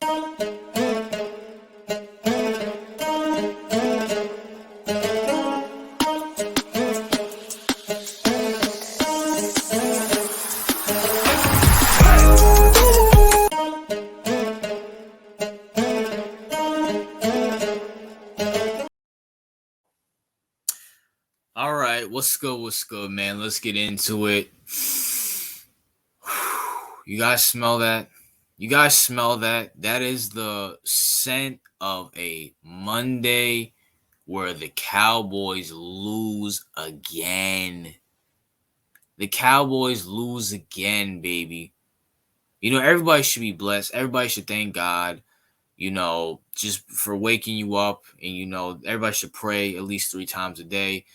All right, what's good? What's good, man? Let's get into it. You guys smell that? You guys smell that? That is the scent of a Monday where the Cowboys lose again. The Cowboys lose again, baby. You know, everybody should be blessed. Everybody should thank God, just for waking you up. And, everybody should pray at least 3 times a day.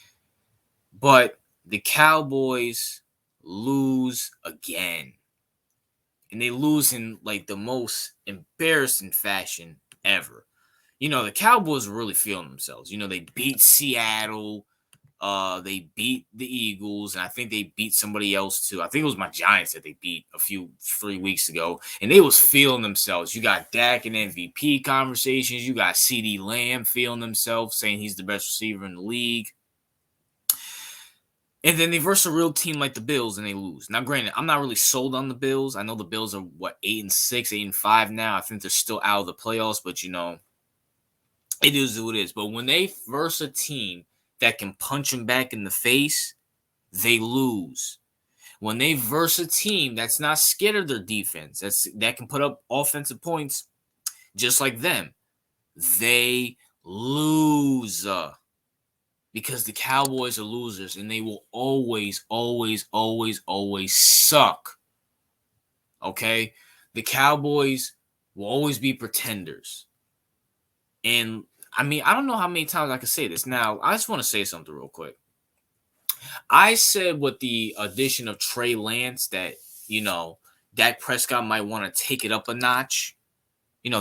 But the Cowboys lose again. And they lose in like the most embarrassing fashion ever. The Cowboys are really feeling themselves. They beat Seattle. They beat the Eagles, and I think they beat somebody else too. I think it was my Giants that they beat 3 weeks ago, and they was feeling themselves. You got Dak in MVP conversations. You got CeeDee Lamb feeling himself, saying he's the best receiver in the league. And then they verse a real team like the Bills, and they lose. Now, granted, I'm not really sold on the Bills. I know the Bills are 8-6, 8-5 now. I think they're still out of the playoffs, but it is what it is. But when they verse a team that can punch them back in the face, they lose. When they verse a team that's not scared of their defense, that can put up offensive points just like them, they lose. Because the Cowboys are losers, and they will always, always, always, always suck. Okay? The Cowboys will always be pretenders. And, I don't know how many times I can say this. Now, I just want to say something real quick. I said with the addition of Trey Lance that, Dak Prescott might want to take it up a notch.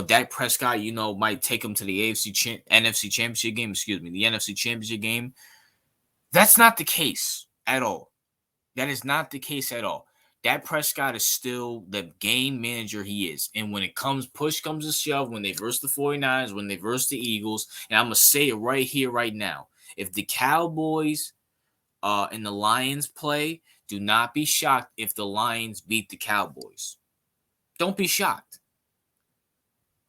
Dak Prescott, might take him to the NFC Championship game, the NFC Championship game. That's not the case at all. That is not the case at all. Dak Prescott is still the game manager he is. And when push comes to shove, when they verse the 49ers, when they verse the Eagles, and I'm going to say it right here, right now. If the Cowboys and the Lions play, do not be shocked if the Lions beat the Cowboys. Don't be shocked.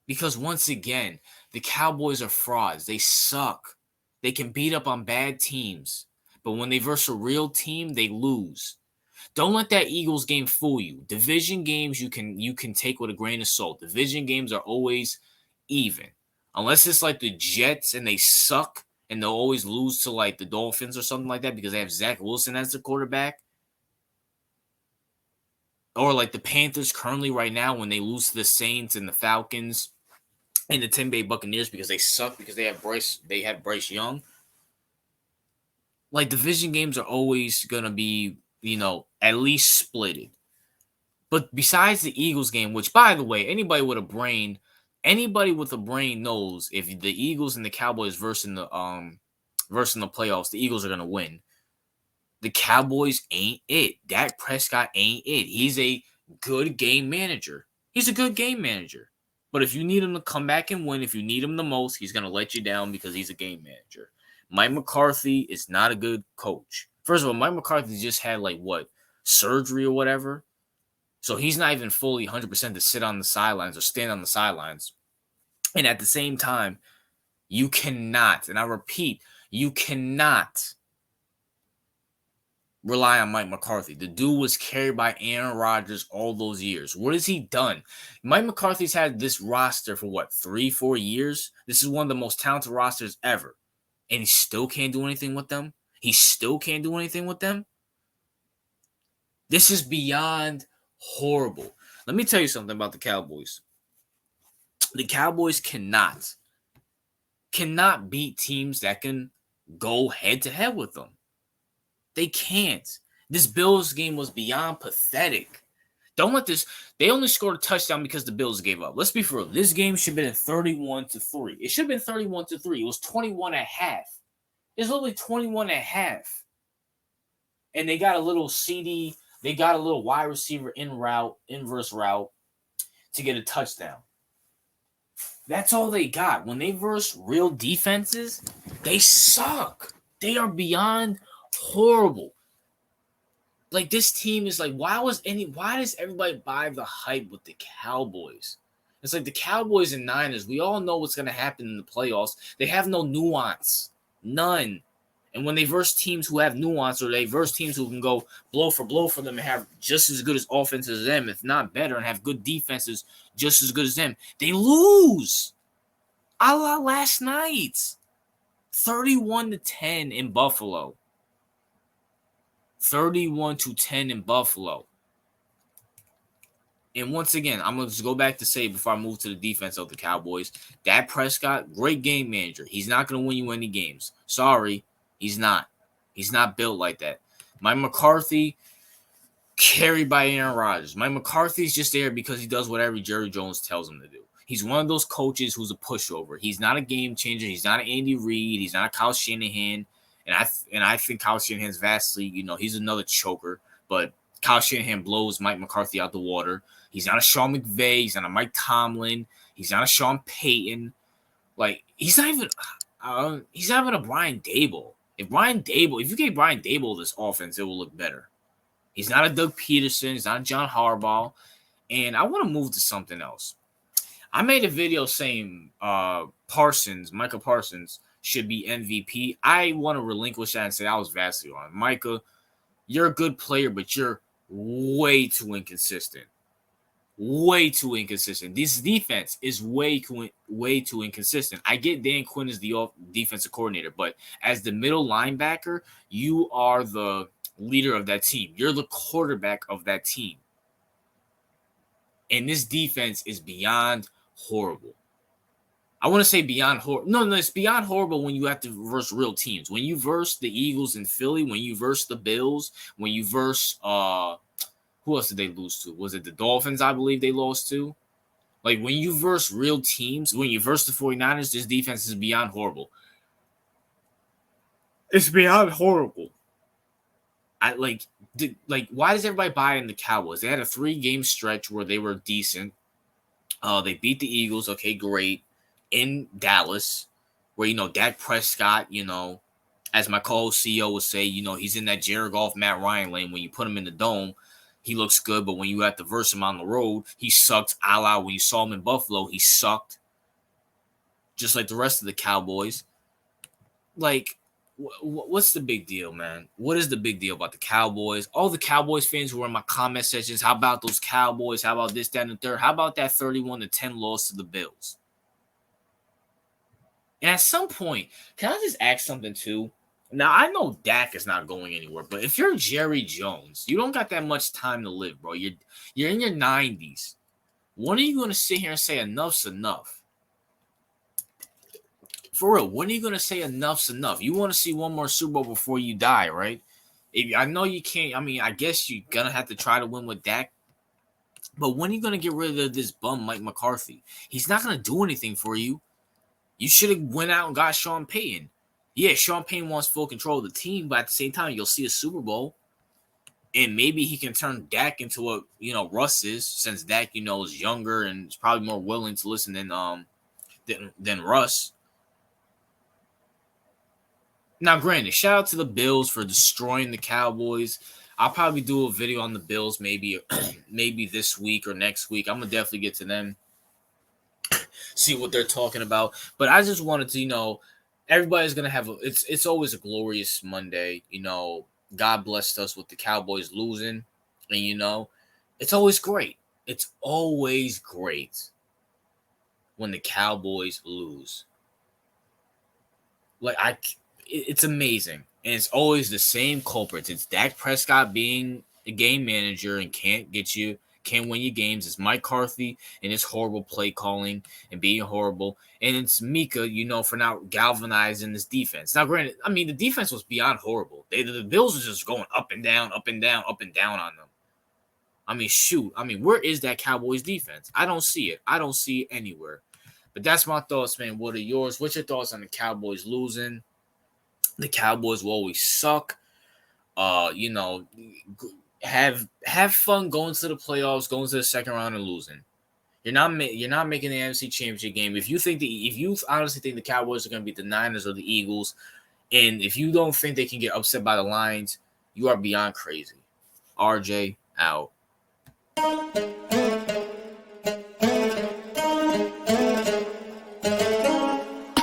Because once again, the Cowboys are frauds. They suck. They can beat up on bad teams. But when they verse a real team, they lose. Don't let that Eagles game fool you. Division games you can take with a grain of salt. Division games are always even. Unless it's like the Jets and they suck and they'll always lose to like the Dolphins or something like that because they have Zach Wilson as the quarterback. Or like the Panthers currently right now when they lose to the Saints and the Falcons and the Tampa Bay Buccaneers because they suck because they have Bryce Young. Like division games are always gonna be, at least splitted. But besides the Eagles game, which by the way, anybody with a brain knows if the Eagles and the Cowboys versing the playoffs, the Eagles are gonna win. The Cowboys ain't it. Dak Prescott ain't it. He's a good game manager. But if you need him to come back and win, if you need him the most, he's going to let you down because he's a game manager. Mike McCarthy is not a good coach. First of all, Mike McCarthy just had surgery or whatever. So he's not even fully 100% to sit on the sidelines or stand on the sidelines. And at the same time, you cannot, and I repeat, you cannot rely on Mike McCarthy. The dude was carried by Aaron Rodgers all those years. What has he done? Mike McCarthy's had this roster for 3-4 years? This is one of the most talented rosters ever. And he still can't do anything with them? This is beyond horrible. Let me tell you something about the Cowboys. The Cowboys cannot beat teams that can go head-to-head with them. They can't. This Bills game was beyond pathetic. Don't let this. They only scored a touchdown because the Bills gave up. Let's be for real. This game should have been 31-3. It should have been 31-3. It was 21.5. It's literally 21.5. And they got a little CD. They got a little wide receiver inverse route to get a touchdown. That's all they got. When they verse real defenses, they suck. They are beyond horrible. Like this team is like, why does everybody buy the hype with the Cowboys? It's like the Cowboys and Niners, we all know what's gonna happen in the playoffs. They have no nuance. None. And when they verse teams who have nuance, or they verse teams who can go blow for them and have just as good as offense as them, if not better, and have good defenses just as good as them, they lose. A la last night. 31-10 in Buffalo. 31-10 in Buffalo. And once again, I'm going to just go back to say before I move to the defense of the Cowboys, Dakprescott, great game manager. He's not going to win you any games. Sorry, he's not. He's not built like that. Mike McCarthy, carried by Aaron Rodgers. Mike McCarthy's just there because he does whatever Jerry Jones tells him to do. He's one of those coaches who's a pushover. He's not a game changer. He's not an Andy Reid. He's not a Kyle Shanahan. And I think Kyle Shanahan's vastly, he's another choker. But Kyle Shanahan blows Mike McCarthy out the water. He's not a Sean McVay. He's not a Mike Tomlin. He's not a Sean Payton. Like, he's not even a Brian Daboll. If you gave Brian Daboll this offense, it will look better. He's not a Doug Peterson. He's not a John Harbaugh. And I want to move to something else. I made a video saying Micah Parsons should be MVP. I want to relinquish that and say I was vastly wrong. Micah, you're a good player, but you're way too inconsistent. Way too inconsistent. This defense is way too inconsistent. I get Dan Quinn is the defensive coordinator, but as the middle linebacker, you are the leader of that team. You're the quarterback of that team. And this defense is beyond horrible. I want to say beyond horrible. No, it's beyond horrible when you have to verse real teams. When you verse the Eagles in Philly, when you verse the Bills, when you verse who else did they lose to? Was it the Dolphins, I believe they lost to? Like, when you verse real teams, when you verse the 49ers, this defense is beyond horrible. It's beyond horrible. Why does everybody buy in the Cowboys? They had a 3-game stretch where they were decent. They beat the Eagles. Okay, great. In Dallas, where, Dak Prescott, as my co-host CEO would say, he's in that Jared Goff, Matt Ryan lane. When you put him in the dome, he looks good. But when you have to verse him on the road, he sucked. A la when you saw him in Buffalo, he sucked. Just like the rest of the Cowboys. Like, what's the big deal, man? What is the big deal about the Cowboys? All the Cowboys fans who are in my comment sections, how about those Cowboys? How about this, that, and the third? How about that 31-10 loss to the Bills? And at some point, can I just ask something too? Now, I know Dak is not going anywhere, but if you're Jerry Jones, you don't got that much time to live, bro. You're in your 90s. When are you going to sit here and say enough's enough? For real, when are you going to say enough's enough? You want to see one more Super Bowl before you die, right? I know you can't. I mean, I guess you're going to have to try to win with Dak. But when are you going to get rid of this bum Mike McCarthy? He's not going to do anything for you. You should have went out and got Sean Payton. Yeah, Sean Payton wants full control of the team, but at the same time, you'll see a Super Bowl. And maybe he can turn Dak into what, Russ is, since Dak, is younger and is probably more willing to listen than Russ. Now, granted, shout out to the Bills for destroying the Cowboys. I'll probably do a video on the Bills maybe this week or next week. I'm going to definitely get to them, see what they're talking about. But I just wanted to, everybody's going to have it's always a glorious Monday. God blessed us with the Cowboys losing. And, it's always great. It's always great when the Cowboys lose. It's amazing. And it's always the same culprits. It's Dak Prescott being a game manager and can't win you games. It's Mike McCarthy and his horrible play calling and being horrible. And it's Mika, for not galvanizing this defense. Now, granted, I mean, the defense was beyond horrible. The Bills were just going up and down, up and down, up and down on them. I mean, shoot. I mean, where is that Cowboys defense? I don't see it. I don't see it anywhere. But that's my thoughts, man. What are yours? What's your thoughts on the Cowboys losing? The Cowboys will always suck. Have fun going to the playoffs, going to the second round and losing. You're not making the NFC Championship game. If you honestly think the Cowboys are going to beat the Niners or the Eagles, and if you don't think they can get upset by the Lions, you are beyond crazy. RJ out.